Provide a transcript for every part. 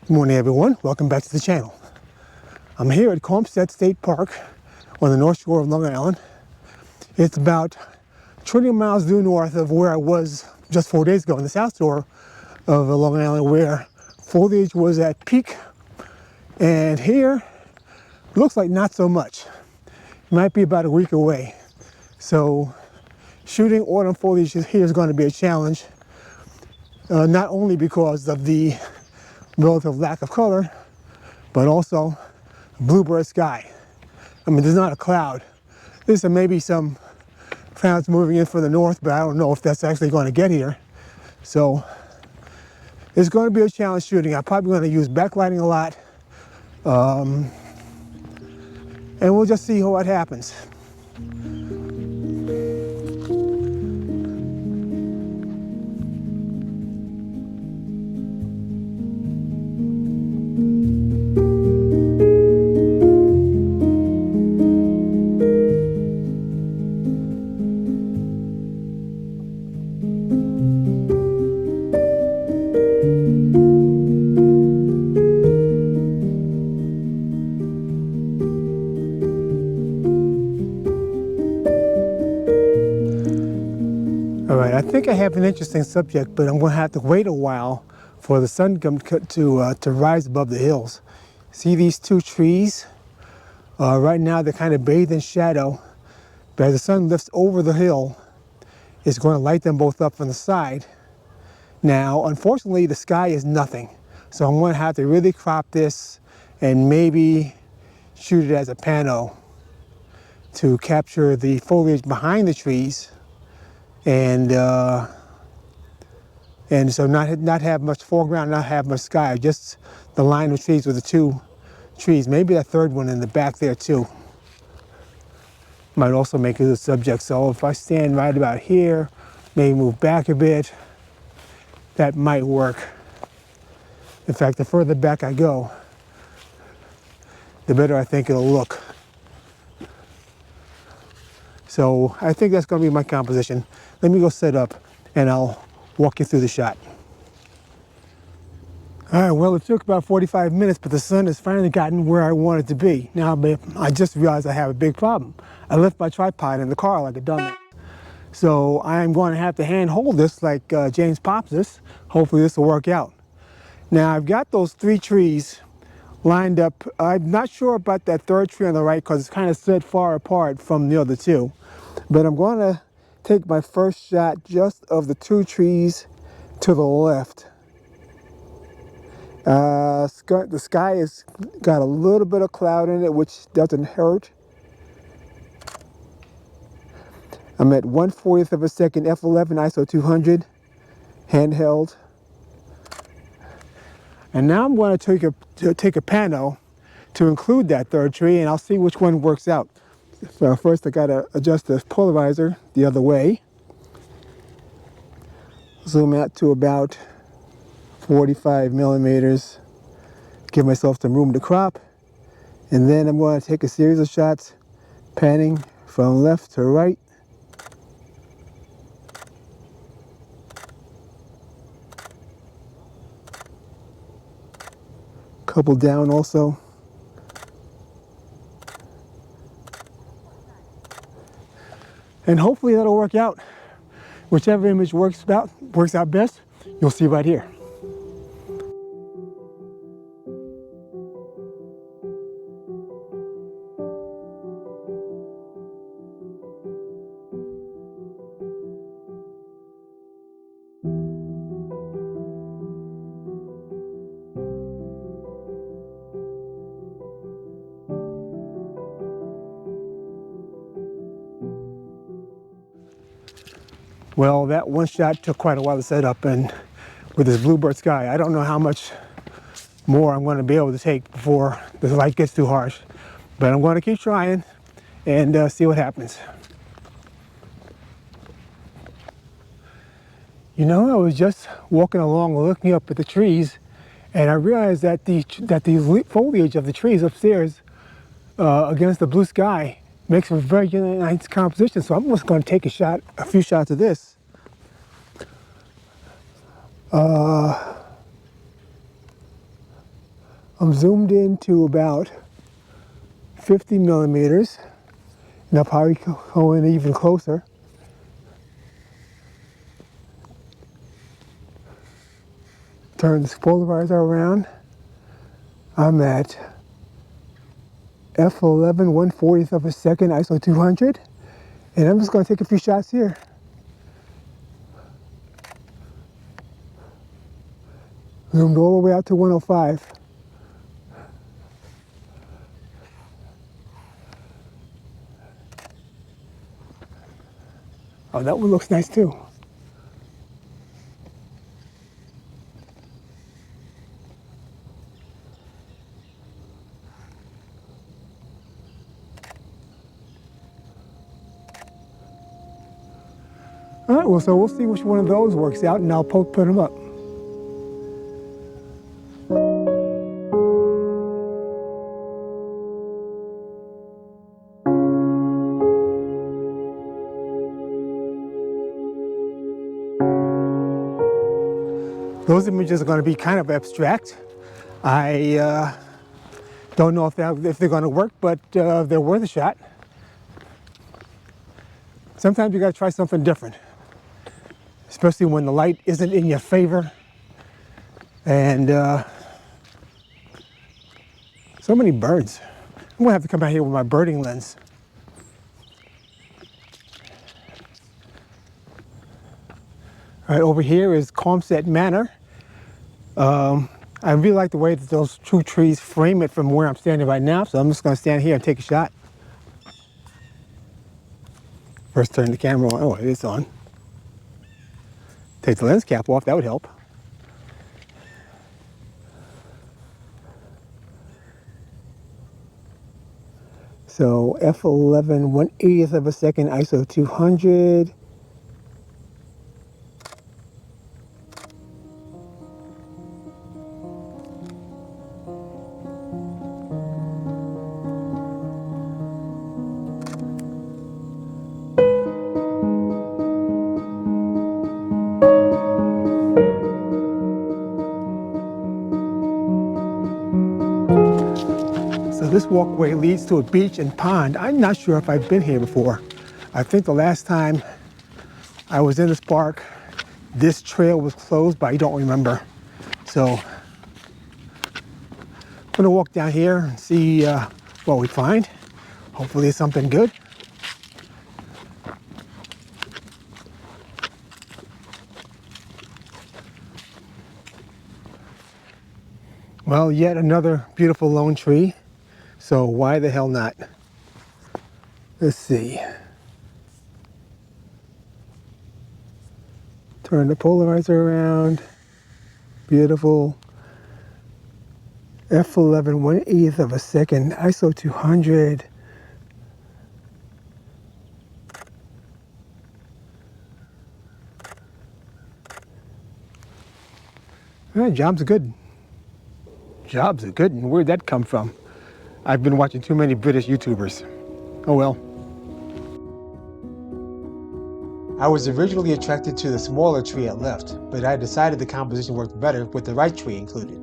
Good morning, everyone. Welcome back to the channel. I'm here at Caumsett State Park on the north shore of Long Island. It's about 20 miles due north of where I was just 4 days ago in the south shore of Long Island, where foliage was at peak. And here, looks like not so much. It might be about a week away. So shooting autumn foliage here is going to be a challenge, not only because of the relative lack of color, but also bluebird sky. I mean, there's not a cloud. There's maybe some clouds moving in from the north, but I don't know if that's actually going to get here. So it's going to be a challenge shooting. I'm probably going to use backlighting a lot, and we'll just see what happens. All right, I think I have an interesting subject, but I'm going to have to wait a while for the sun to rise above the hills. See these two trees? Right now they're kind of bathed in shadow, but as the sun lifts over the hill, it's going to light them both up from the side. Now, unfortunately, the sky is nothing, so I'm going to have to really crop this and maybe shoot it as a pano to capture the foliage behind the trees. And so not have much foreground, not have much sky, just the line of trees with the two trees. Maybe that third one in the back there too might also make it a subject. So if I stand right about here, maybe move back a bit, that might work. In fact, the further back I go, the better I think it'll look. So I think that's going to be my composition. Let me go set up and I'll walk you through the shot. All right, well, it took about 45 minutes, but the sun has finally gotten where I want it to be. Now, I just realized I have a big problem. I left my tripod in the car like a dumbass. So I'm going to have to hand hold this like James pops this. Hopefully this will work out. Now, I've got those three trees lined up. I'm not sure about that third tree on the right because it's kind of set far apart from the other two. But I'm going to take my first shot just of the two trees to the left. The sky has got a little bit of cloud in it, which doesn't hurt. I'm at 1/40th of a second FLM ISO 200 handheld. And now I'm going to take a pano to include that third tree, and I'll see which one works out. So first I got to adjust the polarizer the other way. Zoom out to about 45 millimeters. Give myself some room to crop. And then I'm going to take a series of shots, panning from left to right. Couple down also. And hopefully that'll work out. Whichever image works out best, you'll see right here. Well, that one shot took quite a while to set up, and with this bluebird sky, I don't know how much more I'm going to be able to take before the light gets too harsh. But I'm going to keep trying and see what happens. You know, I was just walking along looking up at the trees, and I realized that the foliage of the trees upstairs against the blue sky makes a very nice composition. So I'm just going to take a few shots of this. I'm zoomed in to about 50 millimeters, and I'll probably go in even closer. Turn this polarizer around. I'm at FLM 1/40th of a second, ISO 200, and I'm just going to take a few shots here. Zoomed all the way out to 105. Oh, that one looks nice too. All right, well, so we'll see which one of those works out, and I'll put them up. Those images are going to be kind of abstract. I don't know if they're going to work, but they're worth a shot. Sometimes you got to try something different, especially when the light isn't in your favor. And so many birds. I'm going to have to come out here with my birding lens. All right, over here is Caumsett Manor. I really like the way that those two trees frame it from where I'm standing right now, so I'm just going to stand here and take a shot. First turn the camera on. Oh, it is on. Take the lens cap off, that would help. So F11 1/80th of a second, ISO 200. So this walkway leads to a beach and pond. I'm not sure if I've been here before. I think the last time I was in this park, this trail was closed, but I don't remember. So I'm gonna walk down here and see what we find. Hopefully it's something good. Well, yet another beautiful lone tree. So why the hell not? Let's see. Turn the polarizer around. Beautiful. F11 1/80th of a second, ISO 200. Jobs are good. Jobs are good, and where'd that come from? I've been watching too many British YouTubers. Oh well. I was originally attracted to the smaller tree at left, but I decided the composition worked better with the right tree included.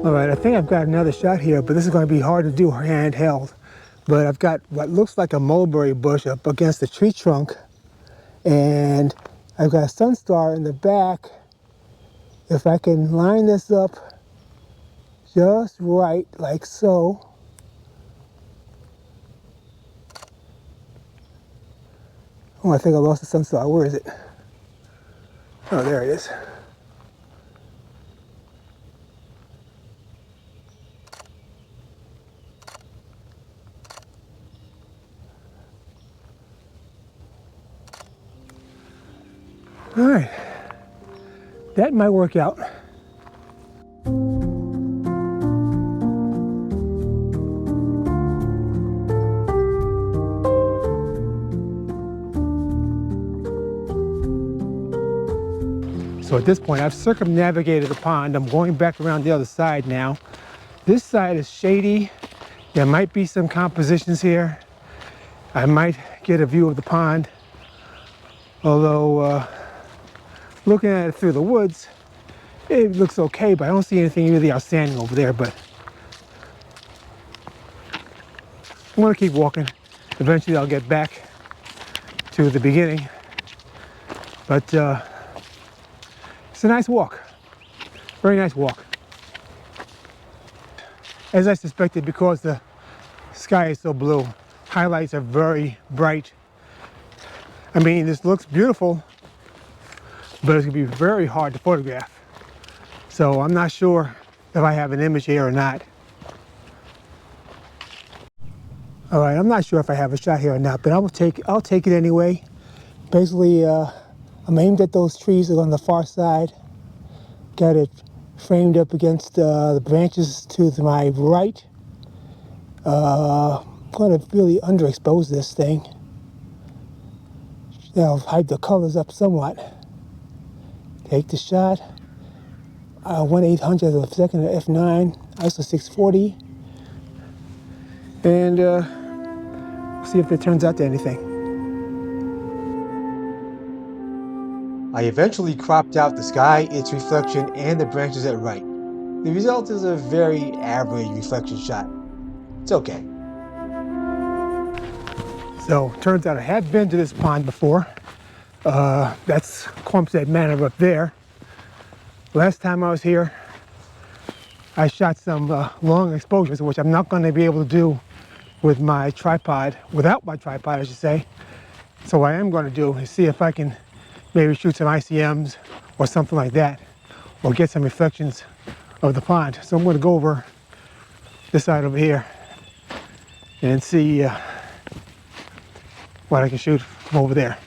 All right, I think I've got another shot here, but this is going to be hard to do handheld. But I've got what looks like a mulberry bush up against the tree trunk, and I've got a sunstar in the back. If I can line this up just right, like so. Oh, I think I lost the sunstar. Where is it? Oh, there it is. All right, that might work out. So at this point, I've circumnavigated the pond. I'm going back around the other side now. This side is shady. There might be some compositions here. I might get a view of the pond, although looking at it through the woods, it looks okay, but I don't see anything really outstanding over there. But I'm gonna keep walking. Eventually I'll get back to the beginning. But it's a nice walk, very nice walk. As I suspected, because the sky is so blue, highlights are very bright. I mean, this looks beautiful, but it's gonna be very hard to photograph. So I'm not sure if I have an image here or not. All right, I'm not sure if I have a shot here or not, but I'll take it anyway. Basically, I'm aimed at those trees on the far side. Got it framed up against the branches to my right. I'm going to really underexpose this thing. Now hide the colors up somewhat. Take the shot. 1/800th of a second at f9, ISO 640, and see if it turns out to anything. I eventually cropped out the sky, its reflection, and the branches at right. The result is a very average reflection shot. It's okay. So, turns out I have been to this pond before. That's Caumsett Manor up there. Last time I was here, I shot some long exposures, which I'm not going to be able to do with my tripod, without my tripod, I should say. So what I am going to do is see if I can maybe shoot some ICMs or something like that, or get some reflections of the pond. So I'm going to go over this side over here and see what I can shoot from over there.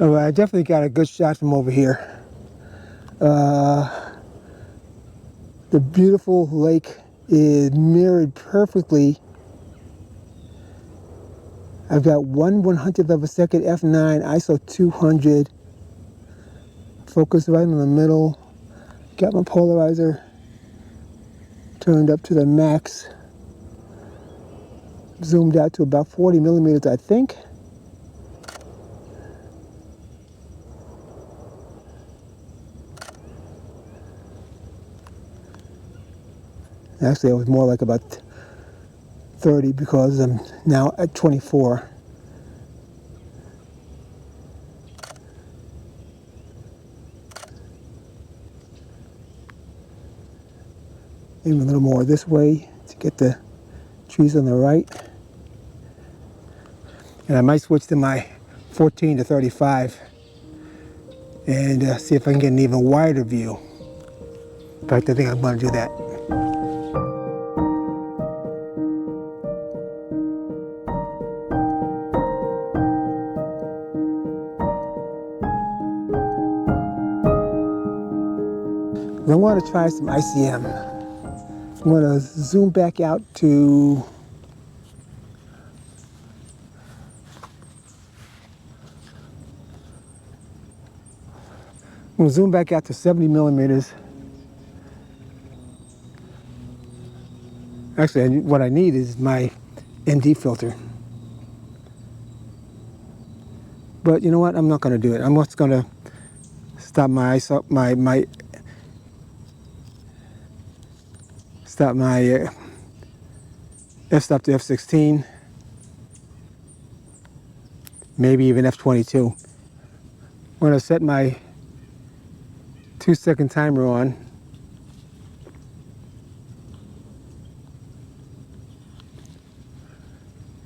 All right, I definitely got a good shot from over here. The beautiful lake is mirrored perfectly. I've got 1/100th of a second f9, ISO 200. Focus right in the middle. Got my polarizer turned up to the max. Zoomed out to about 40 millimeters, I think. Actually, it was more like about 30 because I'm now at 24. Maybe a little more this way to get the trees on the right. And I might switch to my 14 to 35 and see if I can get an even wider view. In fact, I think I'm going to do that. I want to try some ICM. I'm going to zoom back out to I'm going to zoom back out to 70 millimeters. Actually, what I need is my ND filter. But you know what? I'm not going to do it. I'm just going to stop my ISO, stop my f-stop to f16, maybe even f22. I'm going to set my 2-second timer on.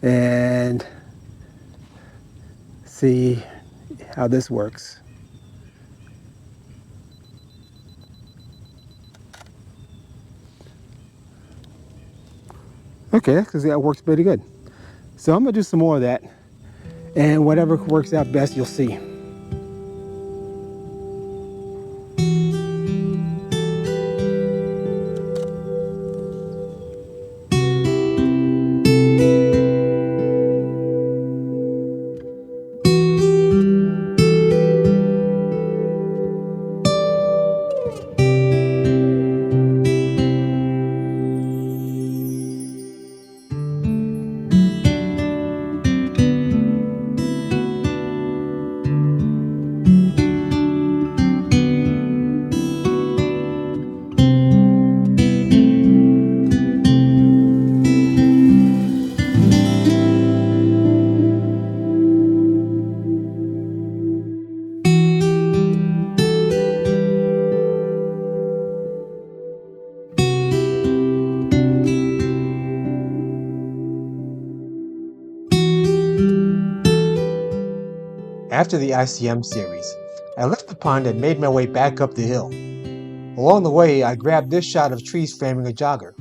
And see how this works. Okay, because that works pretty good. So I'm gonna do some more of that, and whatever works out best, you'll see. After the ICM series, I left the pond and made my way back up the hill. Along the way, I grabbed this shot of trees framing a jogger.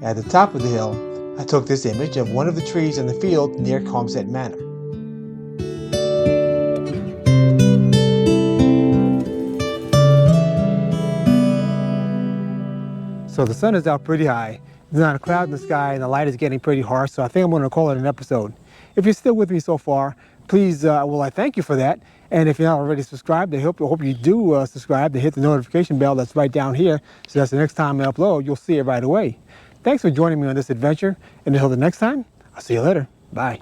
At the top of the hill, I took this image of one of the trees in the field near Caumsett Manor. So the sun is out pretty high. There's not a cloud in the sky and the light is getting pretty harsh, so I think I'm going to call it an episode. If you're still with me so far, please, I thank you for that. And if you're not already subscribed, I hope you do subscribe and hit the notification bell that's right down here, so that's the next time I upload, you'll see it right away. Thanks for joining me on this adventure, and until the next time, I'll see you later. Bye.